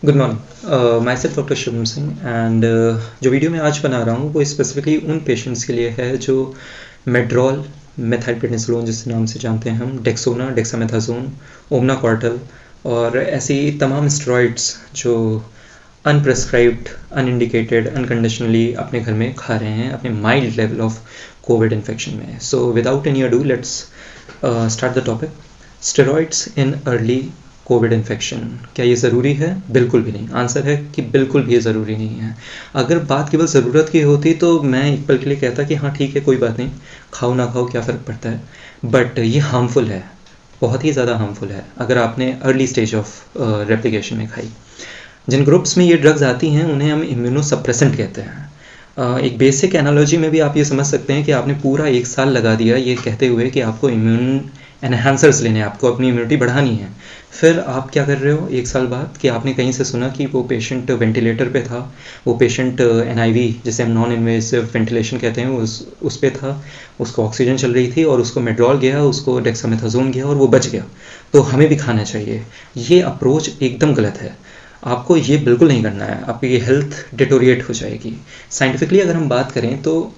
Good morning, my self doctor Shubham Singh and जो video मैं आज बना रहा हूँ वो स्पेसिफिकली उन पेशेंट्स के लिए है जो मेड्रोल, मेथाइलप्रेडनिसोलोन जिस नाम से जानते हैं हम, डेक्सोना, डेक्सामेथासोन, ओमनाकॉर्टल और ऐसी तमाम स्टेरॉइड्स जो अनप्रेस्क्राइब्ड, अनइंडिकेटेड, अनकंडीशनली अपने घर में खा रहे हैं अपने mild level of COVID infection में। So without any ado let's start the topic. Steroids in early COVID infection, क्या ये ज़रूरी है? बिल्कुल भी नहीं। आंसर है कि बिल्कुल भी ज़रूरी नहीं है। अगर बात केवल ज़रूरत की होती तो मैं एक पल के लिए कहता कि हाँ ठीक है, कोई बात नहीं, खाओ ना खाओ क्या फ़र्क पड़ता है। बट ये हार्मफुल है, बहुत ही ज़्यादा हार्मफुल है अगर आपने अर्ली स्टेज ऑफ रेप्लिकेशन में खाई। जिन ग्रुप्स में ये ड्रग्स आती हैं उन्हें हम इम्यूनोसप्रेसेंट कहते हैं। एक बेसिक एनालॉजी में भी आप ये समझ सकते हैं कि आपने पूरा 1 साल लगा दिया ये कहते हुए कि आपको इम्यून एनहांसर्स लेने हैं, आपको अपनी इम्यूनिटी बढ़ानी है। फिर आप क्या कर रहे हो 1 साल बाद कि आपने कहीं से सुना कि वो पेशेंट वेंटिलेटर पे था, वो पेशेंट NIV जिसे हम नॉन इन्वेसिव वेंटिलेशन कहते हैं उस पे था, उसको ऑक्सीजन चल रही थी और उसको मेड्रोल गया, उसको डेक्सामेथासोन गया और वो बच गया, तो हमें भी खाना चाहिए। ये अप्रोच एकदम गलत है। आपको ये बिल्कुल नहीं करना है, आपकी हेल्थ डिटोरिएट हो जाएगी। साइंटिफिकली अगर हम बात करें तो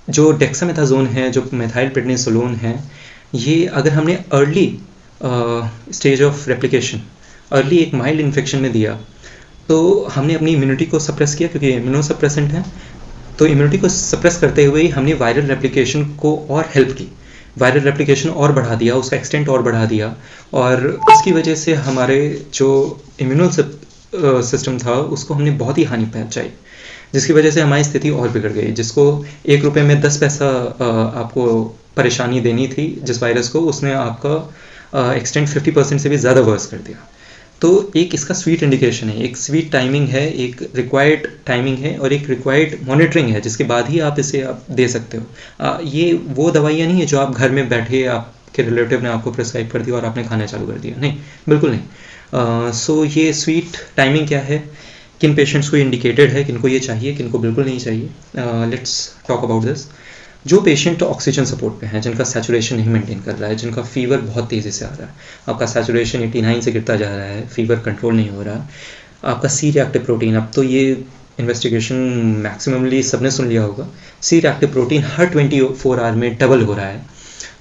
जो डेक्सामेथासोन है, जो मेथाइलप्रेडनिसोलोन है, ये अगर हमने early stage of replication, early एक माइल्ड इन्फेक्शन में दिया तो हमने अपनी इम्यूनिटी को सप्रेस किया, क्योंकि इम्यूनोसप्रेसेंट है। तो इम्यूनिटी को सप्रेस करते हुए ही हमने वायरल रेप्लिकेशन को और हेल्प की, वायरल रेप्लिकेशन और बढ़ा दिया, उसका एक्सटेंट और बढ़ा दिया, और उसकी वजह से हमारे जो इम्यूनो सिस्टम था उसको हमने बहुत ही हानि पहुंचाई, जिसकी वजह से हमारी स्थिति और बिगड़ गई। जिसको 1 रुपये में 10 पैसा आपको परेशानी देनी थी जिस वायरस को, उसने आपका एक्सटेंट 50% से भी ज़्यादा वर्स कर दिया। तो एक इसका स्वीट इंडिकेशन है, एक स्वीट टाइमिंग है, एक रिक्वायर्ड टाइमिंग है और एक रिक्वायर्ड मॉनिटरिंग है, जिसके बाद ही आप इसे आप दे सकते हो। ये वो दवाइयाँ नहीं है जो आप घर में बैठे आपके रिलेटिव ने आपको प्रिस्क्राइब कर दिया और आपने खाना चालू कर दिया, नहीं, बिल्कुल नहीं। सो ये स्वीट टाइमिंग क्या है, किन पेशेंट्स को इंडिकेटेड है, किनको ये चाहिए, किनको बिल्कुल नहीं चाहिए। Let's talk about this. जो पेशेंट ऑक्सीजन सपोर्ट पे हैं, जिनका सैचुरेशन नहीं मेंटेन कर रहा है, जिनका फीवर बहुत तेज़ी से आ रहा है, आपका सैचुरेशन 89 से गिरता जा रहा है, फीवर कंट्रोल नहीं हो रहा, आपका सी रिएक्टिव प्रोटीन, अब तो ये इन्वेस्टिगेशन मैक्सिममली सबने सुन लिया होगा, सी रिएक्टिव प्रोटीन हर 24 आवर में डबल हो रहा है,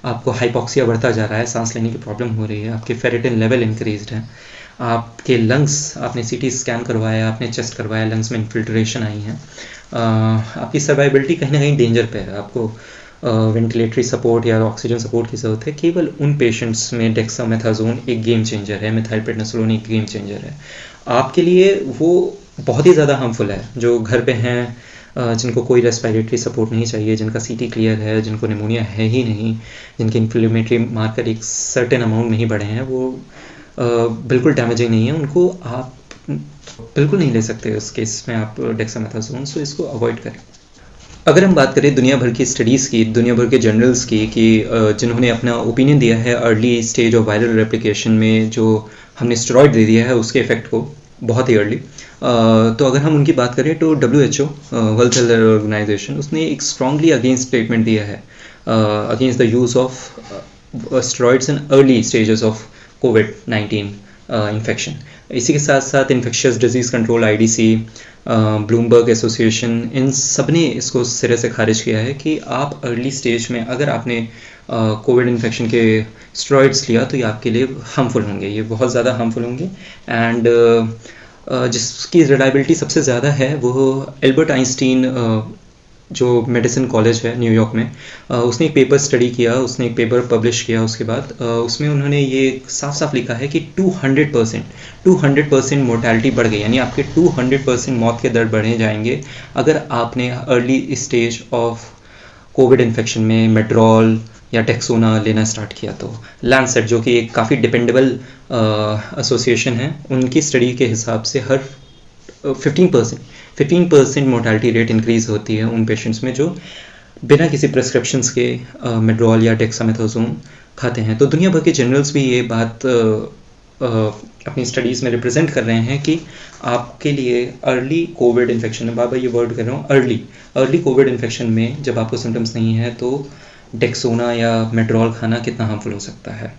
आपको हाइपॉक्सिया बढ़ता जा रहा है, सांस लेने की प्रॉब्लम हो रही है, आपके फेरेटिन लेवल इंक्रीज्ड है, आपके लंग्स, आपने CT स्कैन करवाया, आपने चेस्ट करवाया, लंग्स में इन्फिल्ट्रेशन आई है, आपकी सर्वाइबिलिटी कहीं ना कहीं डेंजर पे है, आपको वेंटिलेटरी सपोर्ट या ऑक्सीजन सपोर्ट की ज़रूरत है। केवल उन पेशेंट्स में डेक्सामेथासोन एक गेम चेंजर है, मेथाइलप्रेडनिसोलोन एक गेम चेंजर है। आपके लिए वो बहुत ही ज़्यादा हार्मफुल है जो घर पे हैं, जिनको कोई रेस्पिरेटरी सपोर्ट नहीं चाहिए, जिनका CT क्लियर है, जिनको निमोनिया है ही नहीं, जिनके इन्फ्लेमेटरी मार्कर एक सर्टेन अमाउंट नहीं बढ़े हैं, वो बिल्कुल डैमेजिंग नहीं है, उनको आप बिल्कुल नहीं ले सकते उस केस में आप डेक्सामेथासोन, सो इसको अवॉइड करें। अगर हम बात करें दुनिया भर की स्टडीज़ की, दुनिया भर के जर्नल्स की, कि जिन्होंने अपना ओपिनियन दिया है early stage of viral replication में जो हमने स्टेरॉइड दे दिया है उसके इफेक्ट को बहुत ही अर्ली, तो अगर हम उनकी बात करें तो WHO, वर्ल्ड हेल्थ ऑर्गेनाइजेशन, उसने एक स्ट्रांगली अगेंस्ट स्टेटमेंट दिया है against the use of steroids in early stages of कोविड-19 इन्फेक्शन। इसी के साथ साथ infectious disease control IDC, Bloomberg association, इन सब ने इसको सिरे से खारिज किया है कि आप अर्ली स्टेज में अगर आपने कोविड इन्फेक्शन के स्टेरॉइड्स लिया तो ये आपके लिए हार्मफुल होंगे, ये बहुत ज़्यादा हार्मफुल होंगे। एंड जिसकी रिलायबिलिटी सबसे ज़्यादा है वो एल्बर्ट आइंस्टीन जो मेडिसिन कॉलेज है न्यूयॉर्क में, उसने एक पेपर स्टडी किया, उसने एक पेपर पब्लिश किया, उसके बाद उसमें उन्होंने ये साफ साफ लिखा है कि 200% मोर्टैलिटी बढ़ गई, यानी आपके 200% मौत के दर बढ़े जाएंगे अगर आपने early stage of COVID infection में मेड्रोल या डेक्सोना लेना स्टार्ट किया। तो लैंसेट, जो कि एक काफ़ी डिपेंडेबल एसोसिएशन है, उनकी स्टडी के हिसाब से हर 15% मोर्टैलिटी रेट इंक्रीज़ होती है उन पेशेंट्स में जो बिना किसी प्रेस्क्रिप्शंस के मेड्रोल या डेक्सामेथासोन खाते हैं। तो दुनिया भर के जर्नल्स भी ये बात अपनी स्टडीज़ में रिप्रेजेंट कर रहे हैं कि आपके लिए अर्ली कोविड इन्फेक्शन में, बार ये वर्ड कर रहा हूँ, अर्ली कोविड इन्फेक्शन में जब आपको सिम्टम्स नहीं है तो डेक्सोना या मेड्रोल खाना कितना हार्मफुल हो सकता है।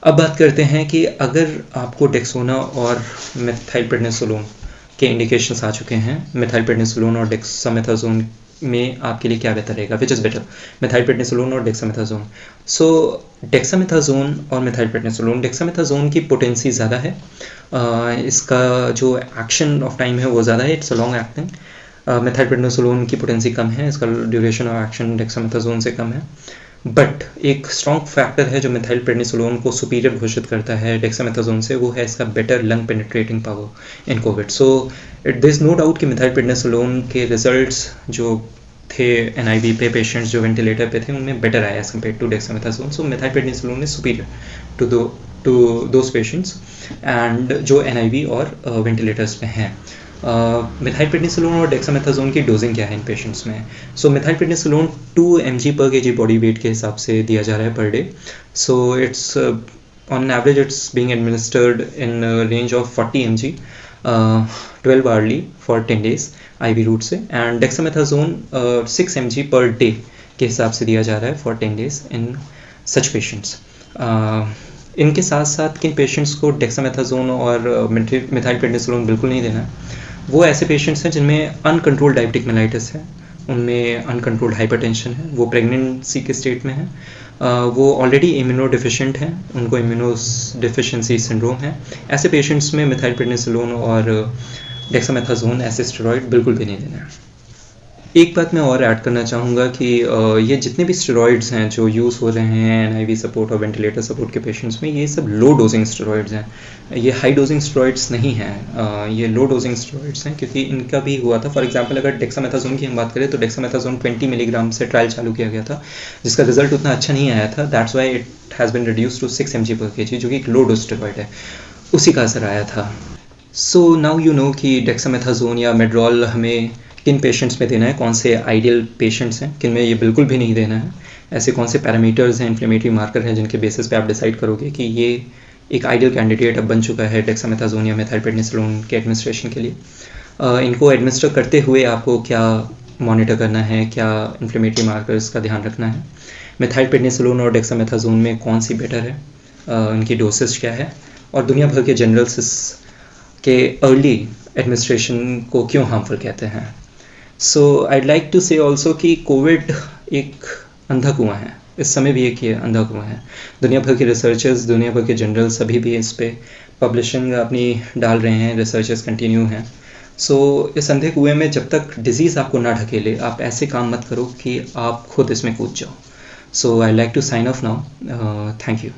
अब बात करते हैं कि अगर आपको डेक्सोना और मेथाइलप्रेडनिसोलोन के इंडिकेशंस आ चुके हैं, मेथाइलप्रेडनिसोलोन और डेक्सामेथासोन में आपके लिए क्या बेहतर रहेगा, विच इज़ बेटर, मेथाइलप्रेडनिसोलोन और डेक्सामेथासोन? सो डेक्सामेथासोन और मेथाइलप्रेडनिसोलोन, डेक्सामेथासोन की पोटेंसी ज़्यादा है, इसका जो एक्शन ऑफ टाइम है वो ज़्यादा है, इट्स अ लॉन्ग एक्टिंग। मेथाइलप्रेडनिसोलोन की पोटेंसी कम है, इसका ड्यूरेशन ऑफ एक्शन डेक्सामेथासोन से कम है। बट एक स्ट्रॉन्ग फैक्टर है जो मेथाइलप्रेडनिसोलोन को सुपीरियर घोषित करता है डेक्सामेथासोन से, वो है इसका better lung penetrating power in COVID. So there is no doubt कि मेथाइलप्रेडनिसोलोन के रिजल्ट्स जो थे NIV पे पेशेंट्स जो वेंटिलेटर पे थे उनमें बेटर आया as compare to dexamethasone. So methylprednisolone is superior to those patients and जो NIV और वेंटिलेटर्स पे हैं। मेथाइलप्रेडनिसोलोन और डेक्सामेथासोन की डोजिंग क्या है इन पेशेंट्स में? So methylprednisolone 2 mg per kg body weight के हिसाब से दिया जा रहा है per day. So it's on average it's being administered in range of 40 mg 12 hourly for 10 days IV route से, and dexamethasone 6 mg per day के हिसाब से दिया जा रहा है for 10 days in such patients. इनके साथ साथ किन पेशेंट्स को डेक्सामेथासोन और मेथाइलप्रेडनिसोलोन बिल्कुल नहीं देना है, वो ऐसे पेशेंट्स हैं जिनमें अनकंट्रोल्ड डायबिटिक मेलाइटिस है, उनमें अनकंट्रोल्ड हाइपरटेंशन है, वो प्रेगनेंसी के स्टेट में है, वो ऑलरेडी इम्यूनो डिफिशिएंट हैं, उनको इम्यूनो डिफिशिएंसी सिंड्रोम है। ऐसे पेशेंट्स में मेथाइलप्रेडनिसोलोन और डेक्सामेथासोन ऐसे स्टेरॉइड बिल्कुल भी नहीं देना है। एक बात मैं और ऐड करना चाहूँगा कि ये जितने भी स्टेरॉइड्स हैं जो यूज़ हो रहे हैं NIV सपोर्ट और वेंटिलेटर सपोर्ट के पेशेंट्स में, ये सब लो डोजिंग स्टेरॉइड्स हैं, ये हाई डोजिंग स्टेरॉइड्स नहीं हैं, ये लो डोजिंग स्टेरॉइड्स हैं, क्योंकि इनका भी हुआ था। फॉर एग्जांपल अगर डेक्सामेथासोन की हम बात करें तो डेक्सामेथासोन 20 मिलीग्राम से ट्रायल चालू किया गया था, जिसका रिजल्ट उतना अच्छा नहीं आया था, that's why it has been reduce to 6 mg per kg, जो कि एक लो डोज स्टेरॉइड है, उसी का असर आया था। सो नाउ यू नो कि डेक्सामेथासोन या मेड्रॉल हमें किन पेशेंट्स में देना है, कौन से आइडियल पेशेंट्स हैं, किन में ये बिल्कुल भी नहीं देना है, ऐसे कौन से पैरामीटर्स हैं, इन्फ्लेमेटरी मार्कर हैं जिनके बेसिस पे आप डिसाइड करोगे कि ये एक आइडियल कैंडिडेट अब बन चुका है डेक्सामेथासोन या मेथाइलप्रेडनिसोलोन के एडमिनिस्ट्रेशन के लिए। इनको एडमिनिस्टर करते हुए आपको क्या मॉनिटर करना है, क्या इन्फ्लेमेटरी मार्कर्स का ध्यान रखना है, मेथाइलप्रेडनिसोलोन और डेक्सामेथासोन में कौन सी बेटर है, इनकी डोसेज क्या है, और दुनिया भर के जनरल्स के अर्ली एडमिनिस्ट्रेशन को क्यों हार्मफुल कहते हैं। सो आईड लाइक टू से ऑल्सो कि कोविड एक अंधा कुआं है, इस समय भी एक ये अंधा कुआं है। दुनिया भर के रिसर्चर्स, दुनिया भर के जनरल सभी भी इस पर पब्लिशिंग अपनी डाल रहे हैं, रिसर्चर्स कंटिन्यू हैं। सो इस अंधे कुएं में जब तक डिजीज़ आपको ना ढकेले, आप ऐसे काम मत करो कि आप खुद इसमें कूद जाओ। So I like to sign off now, thank you.